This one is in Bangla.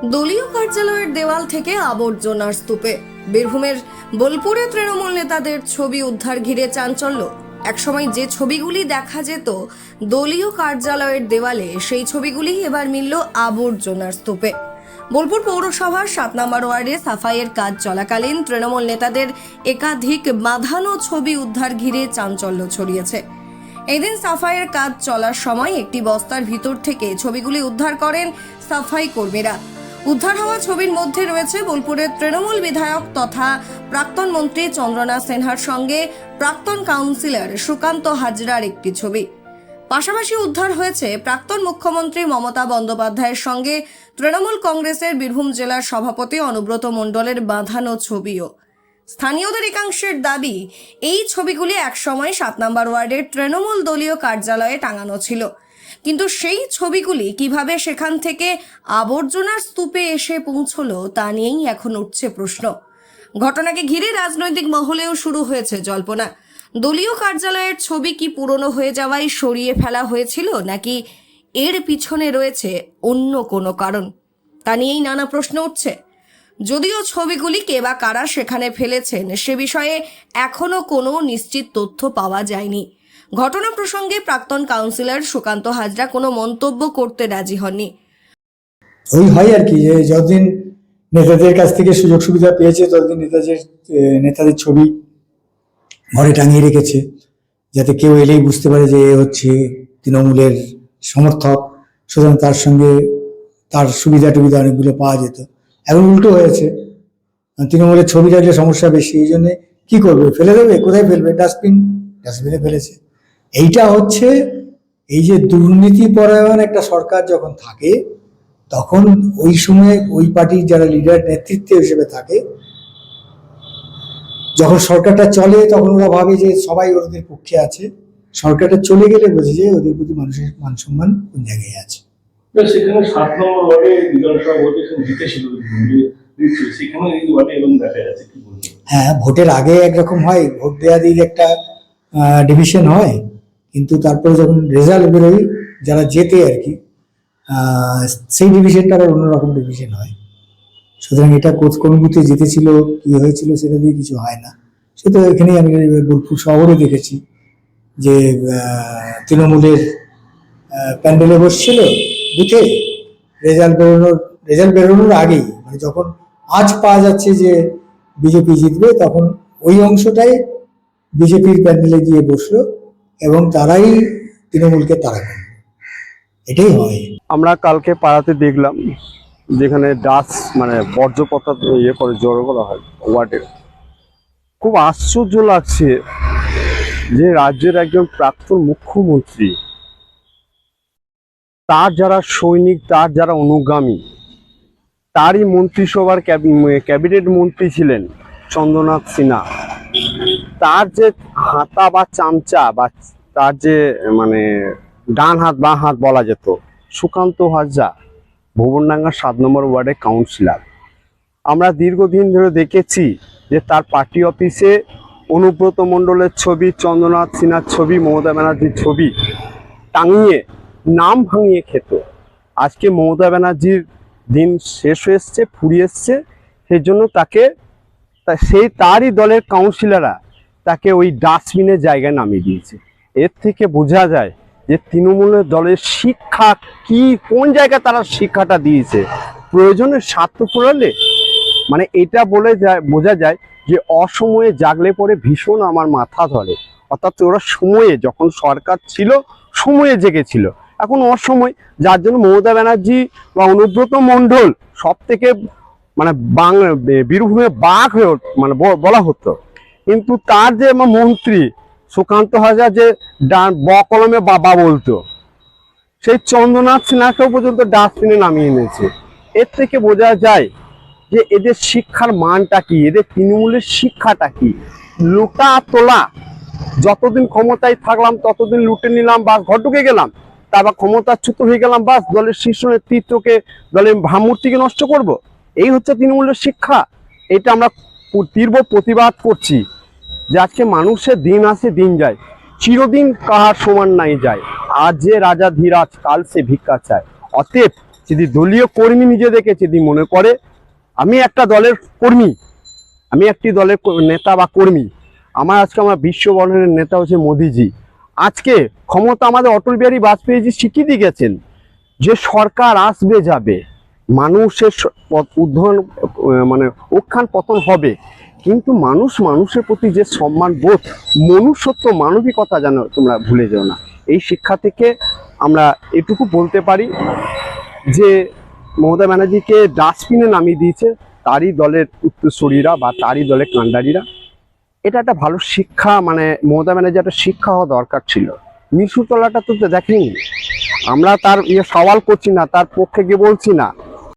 দলীয় কার্যালয়ের দেওয়াল থেকে আবর্জনার স্তূপে বীরভূমের বোলপুরে তৃণমূল নেতাদের ছবি উদ্ধার ঘিরে চাঞ্চল্য। একসময় যে ছবিগুলি দেখা যেত দলীয় কার্যালয়ের দেওয়ালে, সেই ছবিগুলি এবার মিলল আবর্জনার স্তূপে। বোলপুর পৌরসভার 7 নম্বর ওয়ার্ডে সাফাইয়ের কাজ চলাকালীন তৃণমূল নেতাদের একাধিক বাঁধানো ছবি উদ্ধার ঘিরে চাঞ্চল্য ছড়িয়েছে। এদিন সাফাইয়ের কাজ চলার সময় একটি বস্তার ভিতর থেকে ছবিগুলি উদ্ধার করেন সাফাই কর্মীরা। উদ্ধার হওয়া ছবির মধ্যে রয়েছে বোলপুরের তৃণমূল বিধায়ক তথা প্রাক্তন মন্ত্রী চন্দ্রনাথ সিনহার সঙ্গে প্রাক্তন কাউন্সিলর সুকান্ত হাজরার একটি ছবি। পাশাপাশি উদ্ধার হয়েছে প্রাক্তন মুখ্যমন্ত্রী মমতা বন্দ্যোপাধ্যায়ের সঙ্গে তৃণমূল কংগ্রেসের বীরভূম জেলার সভাপতি অনুব্রত মণ্ডলের বাঁধানো ছবিও। স্থানীয়দের একাংশের দাবি, এই ছবিগুলি একসময় 7 নম্বর ওয়ার্ডের তৃণমূল দলীয় কার্যালয়ে টাঙানো ছিল, কিন্তু সেই ছবিগুলি কিভাবে সেখান থেকে আবর্জনার স্তূপে এসে পৌঁছলো তা নিয়েই এখন উঠছে প্রশ্ন। ঘটনাকে ঘিরে রাজনৈতিক মহলেও শুরু হয়েছে জল্পনা। দলীয় কার্যালয়ের ছবি কি পুরনো হয়ে যাওয়ায় সরিয়ে ফেলা হয়েছিল, নাকি এর পিছনে রয়েছে অন্য কোনো কারণ, তা নিয়েই নানা প্রশ্ন উঠছে। যদিও ছবিগুলি কে বা কারা সেখানে ফেলেছেন সে বিষয়ে এখনো কোনো নিশ্চিত তথ্য পাওয়া যায়নি। ঘটনা প্রসঙ্গে প্রাক্তন কাউন্সিলর সুকান্ত হাজরা কোনো মন্তব্য করতে রাজি হননি। ওই হয় আর কি, যে যতদিন নেতাদের কাছ থেকে সুযোগ সুবিধা পেয়েছে ততদিন নেতাদের ছবি ঘরে টাঙিয়ে রেখেছে, যাতে কেউ এলেই বুঝতে পারে যে এ হচ্ছে তৃণমূলের সমর্থক, সুতরাং তার সঙ্গে তার সুবিধা টুবিধা অনেকগুলো পাওয়া যেত। এখন উল্টো হয়েছে, তৃণমূলের ছবি রাখলে সমস্যা বেশি, এই জন্যে কি করবে, ফেলে দেবে, কোথায় ফেলবে, ডাস্টবিনে ফেলেছে। এইটা হচ্ছে এই যে দুর্নীতি পরায়ণ একটা সরকার যখন থাকে, তখন ওই সময় ওই পার্টির যারা লিডার নেতৃত্ব হিসেবে থাকে, যখন সরকারটা চলে তখন ওরা ভাবে যে সবাই ওদের পক্ষে আছে, সরকারটা চলে গেলে বোঝে যে ওদের প্রতি মানুষের মান সম্মান কোন জায়গায় আছে। সেখানে 7 নম্বর ওয়ার্ডে বিধানসভা ভোট জিতেছিল, সেখানে এই ওয়ার্ডে এবং দেখা যাচ্ছে কি বলবো। হ্যাঁ, ভোটের আগে একরকম হয়, ভোট দেওয়া দিয়ে একটা ডিভিশন হয়, কিন্তু তারপরে যখন রেজাল্ট বেরোয়, যারা জেতে আর কি, সেই ডিভিশনটা আবার অন্যরকম ডিভিশন হয়। সুতরাং এটা কোন বুথে জিতেছিল, কি হয়েছিল, সেটা দিয়ে কিছু হয় না। সে তো এখানেই আমি বোলপুর শহরে দেখেছি যে তৃণমূলের প্যান্ডেলে বসছিল বুথে, রেজাল্ট বেরোনোর আগেই, মানে যখন আজ পাওয়া যাচ্ছে যে বিজেপি জিতবে, তখন ওই অংশটাই বিজেপির প্যান্ডেলে গিয়ে বসলো এবং তারাই তৃণমূলকে তাড়া করল। এটাই হয়। আমরা কালকে পাড়াতে দেখলাম যেখানে মানে বর্জ্য পদার্থ করে জড়ো করা হয় ওয়ার্ডে। খুব আশ্চর্য লাগছে যে রাজ্যের একজন প্রাক্তন মুখ্যমন্ত্রী, তার যারা সৈনিক, তার যারা অনুগামী, তারই মন্ত্রিসভার ক্যাবিনেট মন্ত্রী ছিলেন চন্দ্রনাথ সিনহা, তার যে হাতা বা চামচা বা তার যে মানে ডান হাত বাঁ হাত বলা যেত, সুকান্ত হাজরা ভুবনডাঙ্গা 7 নম্বর ওয়ার্ডের কাউন্সিলর। আমরা দীর্ঘদিন ধরে দেখেছি যে তার পার্টি অফিসে অনুব্রত মণ্ডলের ছবি, চন্দ্রনাথ সিনহার ছবি, মমতা ব্যানার্জির ছবি টাঙিয়ে নাম ভাঙিয়ে খেত। আজকে মমতা ব্যানার্জির দিন শেষ হয়ে এসছে, ফুরিয়ে এসছে, সেই জন্য তারই দলের কাউন্সিলররা তাকে ওই ডাস্টবিনের জায়গায় নামিয়ে দিয়েছে। এর থেকে বোঝা যায় যে তৃণমূলের দলের শিক্ষা কি, কোন জায়গায় তারা শিক্ষাটা দিয়েছে। প্রয়োজনে স্বার্থ ফুরালে মানে এটা বোঝা যায় যে অসময়ে জাগলে পরে ভীষণ আমার মাথা ধরে। অর্থাৎ ওরা সময়ে, যখন সরকার ছিল সময়ে জেগেছিল, এখন অসময়, যার জন্য মমতা ব্যানার্জি বা অনুব্রত মণ্ডল সব থেকে মানে বীরভূমে বাঘ হয়ে মানে বলা হতো। কিন্তু তার যে মন্ত্রী সুকান্ত হাজরা যে কলমে বাবা বলতো, সেই চন্দ্রনাথ সিনহাকেও পর্যন্ত ডাস্টবিনে নামিয়ে এনেছে। এর থেকে বোঝা যায় যে এদের শিক্ষার মানটা কি, এদের তৃণমূলের শিক্ষাটা কি। লুটা তোলা, যতদিন ক্ষমতায় থাকলাম ততদিন লুটে নিলাম, বা ঘর ঢুকে গেলাম, তারপর ক্ষমতাচ্যুত হয়ে গেলাম, বাস দলের শীর্ষ নেতৃত্বকে, দলের ভাবমূর্তিকে নষ্ট করব, এই হচ্ছে তৃণমূলের শিক্ষা। এটা আমরা তীব্র প্রতিবাদ করছি যে আজকে মানুষের দিন আসে দিন যায়, চিরদিন কাহার সমান নাই যায়, আজ যে রাজা ধীরাজ কাল সে ভিক্ষা চায়। অতএব যদি দলীয় কর্মী নিজেদেরকে যদি মনে করে আমি একটা দলের কর্মী, আমি একটি দলের নেতা বা কর্মী, আমার বিশ্ববরণের নেতা হচ্ছে মোদিজি। আজকে ক্ষমতা আমাদের অটল বিহারী বাজপেয়ীজি স্বীকৃতি গেছেন যে সরকার আসবে যাবে, মানুষের উদ্ধার মানে উত্থান পতন হবে, কিন্তু মানুষের প্রতি যে সম্মান বোধ, মনুষ্যত্ব, মানবিকতা যেন তোমরা ভুলে যাও না। এই শিক্ষা থেকে আমরা এটুকু বলতে পারি যে মমতা ব্যানার্জিকে ডাস্টবিনে নামিয়ে দিয়েছে তারই দলের উত্তরসূরিরা বা তারই দলের কাণ্ডারিরা। এটা একটা ভালো শিক্ষা, মানে মমতা ব্যানার্জি একটা শিক্ষা হওয়া দরকার ছিল। নিশুতলাটা তো দেখেনি, আমরা তার সওয়াল করছি না, তার পক্ষে গিয়ে বলছি না,